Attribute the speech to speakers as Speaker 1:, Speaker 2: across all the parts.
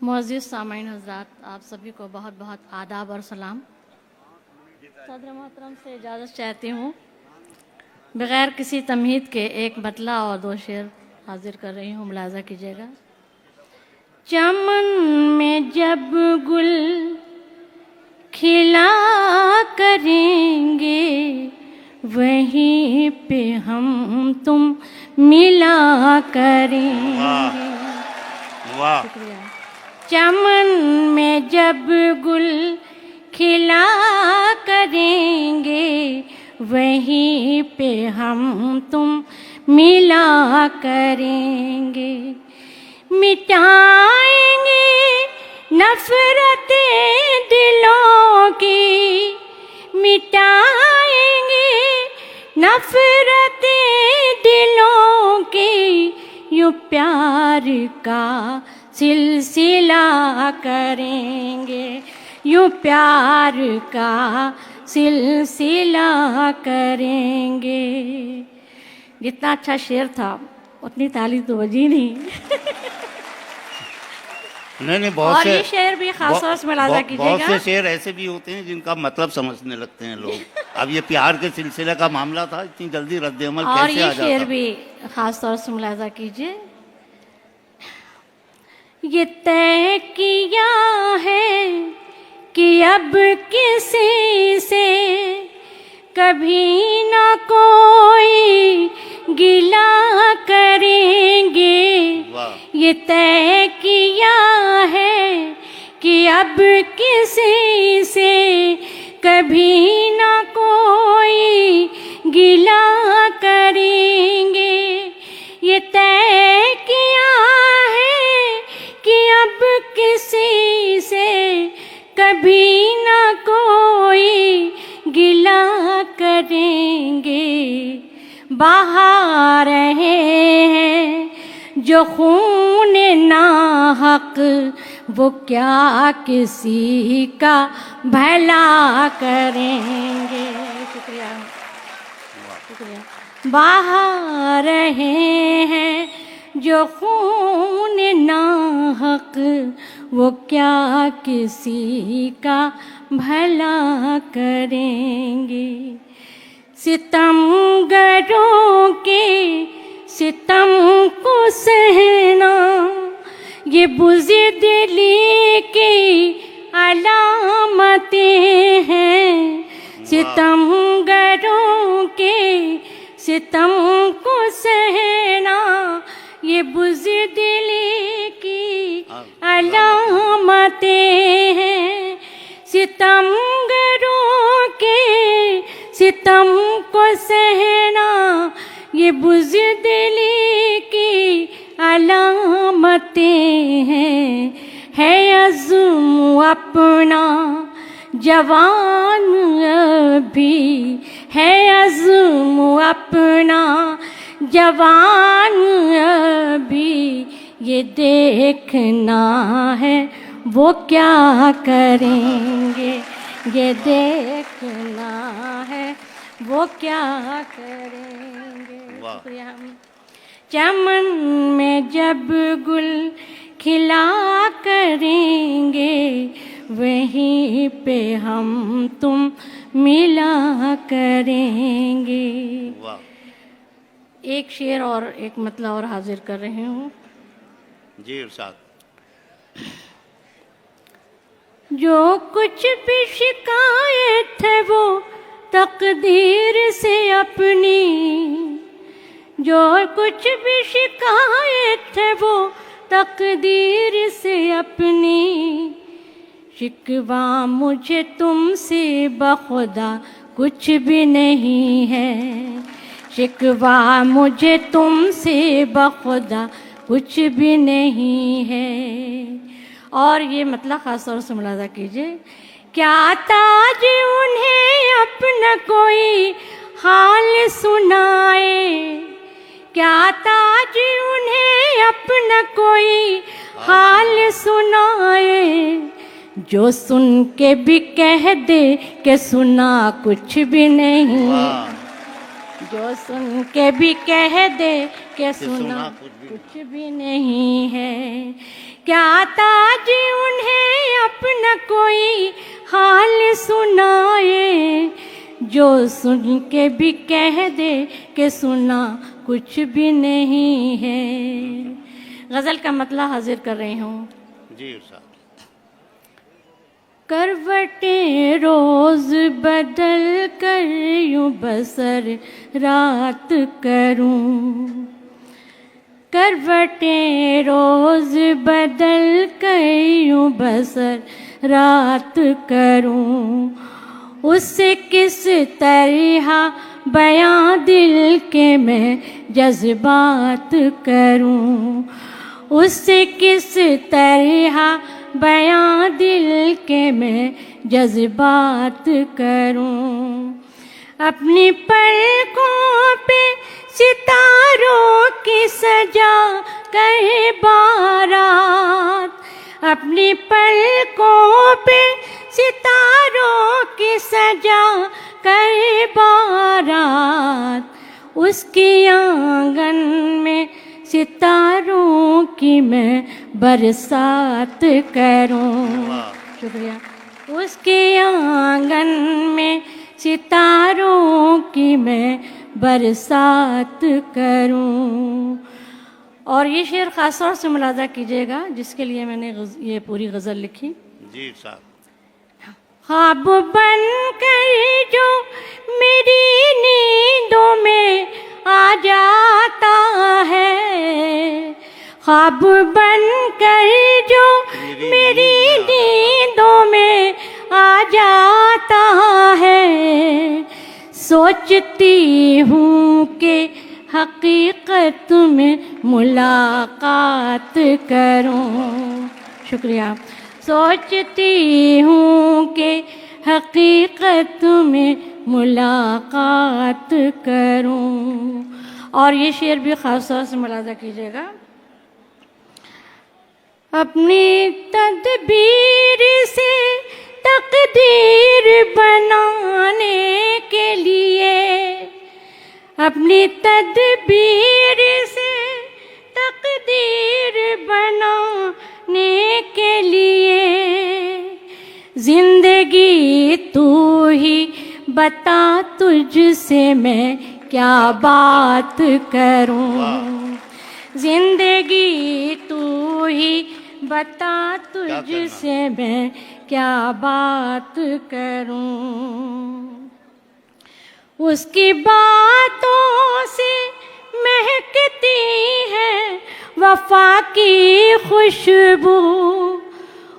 Speaker 1: معزز سامعین حضرات، آپ سبھی کو بہت بہت آداب اور سلام۔ صدر محترم سے اجازت چاہتی ہوں، بغیر کسی تمہید کے ایک مطلع اور دو شعر حاضر کر رہی ہوں، ملاحظہ کیجیے گا۔ چمن میں جب گل کھلا کریں گے، وہیں پہ ہم تم ملا کریں گے۔ شکریہ۔ چمن میں جب گل کھلا کریں گے، وہیں پہ ہم تم ملا کریں گے۔ مٹائیں گے نفرتیں دلوں کی، مٹائیں گے نفرتیں دلوں کی، یوں پیار کا سلسلہ کریں گے، یوں پیار کا سلسلہ کریں گے۔ جتنا اچھا شعر تھا اتنی تالی تو بجی نہیں۔
Speaker 2: نہیں بہت
Speaker 1: اور
Speaker 2: سے
Speaker 1: یہ شعر بھی خاص طور سے ملاحظہ کیجیے
Speaker 2: بہت
Speaker 1: گا۔
Speaker 2: سے شعر ایسے بھی ہوتے ہیں جن کا مطلب سمجھنے لگتے ہیں لوگ۔ اب یہ پیار کے سلسلے کا معاملہ تھا، اتنی جلدی رد عمل
Speaker 1: اور
Speaker 2: کیسے
Speaker 1: یہ
Speaker 2: آ جاتا؟
Speaker 1: شعر بھی خاص طور سے ملاحظہ کیجیے۔ یہ طے کیا ہے کہ اب کسی سے کبھی نہ کوئی گلہ کریں گے۔ یہ طے کیا ہے کہ اب کسی سے کبھی نہ کوئی گلہ کریں گے۔ یہ طے کیا ہے کہ اب کسی سے کبھی نہ کوئی گلہ کریں گے۔ بہا رہے ہیں جو خون ناحق، وہ کیا کسی کا بھلا کریں گے۔ شکریہ شکریہ۔ بہا رہے ہیں جو خون ناحق، وہ کیا کسی کا بھلا کریں گے۔ ستم گروں کے ستم کو سہنا، یہ بزدلی کی علامتیں ہیں۔ ستم گروں کے ستم کو سہنا، یہ بزدلی کی علامتیں ہیں۔ ستم گروں کے ستم کو سہنا، یہ بزدلی کی علامتیں ہیں۔ ہے عزم اپنا جوان ابھی، ہے عزم اپنا جوان ابھی، یہ دیکھنا ہے وہ کیا کریں گے، یہ دیکھنا ہے وہ کیا کریں گے۔ شکریہ۔ چمن میں جب گل کھلا کریں گے، وہیں پہ ہم تم ملا کریں گے۔ ایک شعر اور ایک مطلع اور حاضر کر رہی ہوں۔
Speaker 2: جی ارشاد۔
Speaker 1: جو کچھ بھی شکایت ہے وہ تقدیر سے اپنی، جو کچھ بھی شکایت ہے وہ تقدیر سے اپنی، شکوہ مجھے تم سے بخدا کچھ بھی نہیں ہے، شکوہ مجھے تم سے بخدا کچھ بھی نہیں ہے۔ اور یہ مطلب خاص طور سے ملاحظہ کیجیے۔ کیا تاج انہیں اپنا کوئی حال سنائے، کیا تاج انہیں اپنا کوئی حال سنائے، جو سن کے بھی کہہ دے کہ سنا کچھ بھی نہیں، جو سن کے بھی کہہ دے کہ سنا کچھ بھی نہیں ہے۔ کیا تاج انہیں اپنا کوئی حال سنائے، جو سن کے بھی کہہ دے کہ سنا کچھ بھی نہیں ہے۔ غزل کا مطلع حاضر کر رہی ہوں۔
Speaker 2: جی ارشاد۔
Speaker 1: کروٹیں روز بدل کر یوں بسر رات کروں، کروٹیں روز بدل کر یوں بسر رات کروں، اس سے کس طرح بیاں دل کے میں جذبات کروں، اس سے کس طرح بیاں دل کے میں جذبات کروں۔ اپنی پلکوں پہ ستاروں کی سجا کر بارات، اپنی پلکوں پہ ستاروں کی سجا کر بارات، اس کی آنگن میں ستاروں کی میں برسات کروں۔ شکریہ۔ اس کے آنگن میں ستاروں کی میں برسات کروں۔ اور یہ شعر خاص طور سے ملاحظہ کیجیے گا، جس کے لیے میں نے یہ پوری غزل لکھی۔
Speaker 2: جی صاحب۔
Speaker 1: خواب بن کر جو میری نیندوں میں آ جاتا ہے، خواب بن کر جو میری نیندوں میں آ جاتا ہے، سوچتی ہوں کہ حقیقت میں ملاقات کروں۔ شکریہ۔ سوچتی ہوں کہ حقیقت میں ملاقات کروں۔ اور یہ شعر بھی خاص طور سے ملاحظہ کیجیے گا۔ اپنی تدبیر سے تقدیر بنانے کے لیے، اپنی تدبیر سے تقدیر بنانے کے لیے، زندگی تو ہی بتا تجھ سے میں کیا بات کروں، زندگی تو ہی بتا تجھ سے میں کیا بات کروں۔ اس کی باتوں سے مہکتی ہے وفا کی خوشبو،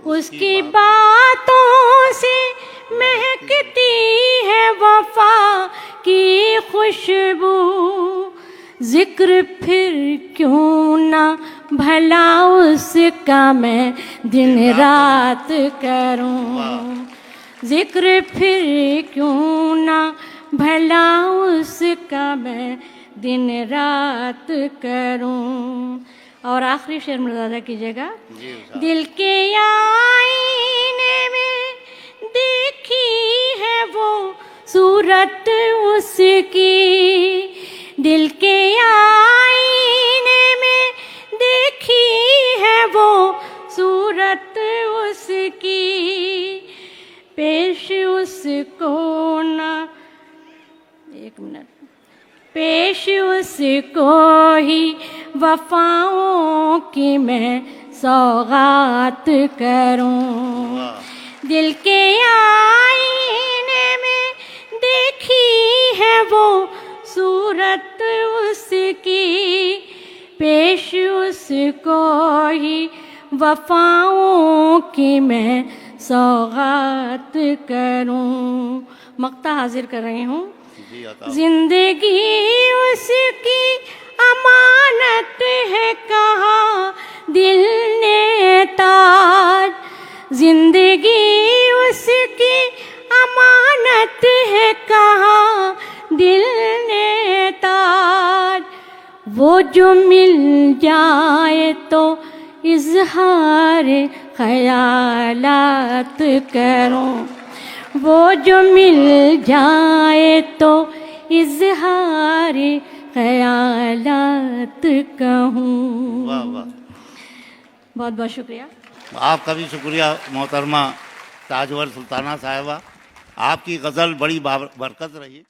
Speaker 1: اس کی باتوں سے مہکتی ہے وفا کی خوشبو، ذکر پھر کیوں نہ بھلا اس کا میں دن رات کروں، ذکر پھر کیوں نہ بھلا اس کا میں دن رات کروں۔ اور آخری شعر ملاحظہ کیجیے گا۔ دل کے آئینے میں دیکھی ہے وہ صورت اس کی، دل کے آئینے میں دیکھی ہے وہ صورت اس کی، پیش اس کو نہ ایک منٹ پیش اس کو ہی وفاؤں کی میں سوغات کروں، دل کے آئینے میں دیکھی ہے وہ صورت اس کی، پیش اس کو ہی وفاؤں کی میں سوغات کروں۔ مقطع حاضر کر رہی ہوں۔ زندگی اس کی امانت ہے کہا دل نے تاج، زندگی اس کی امانت ہے کہا دل نے تاج، وہ جو مل جائے تو اظہار خیالات کروں، وہ جو مل جائے تو اظہار خیالات کہوں۔ بہت بہت شکریہ.
Speaker 2: آپ کا بھی شکریہ محترمہ تاجور سلطانہ صاحبہ. آپ کی غزل بڑی برکت رہی.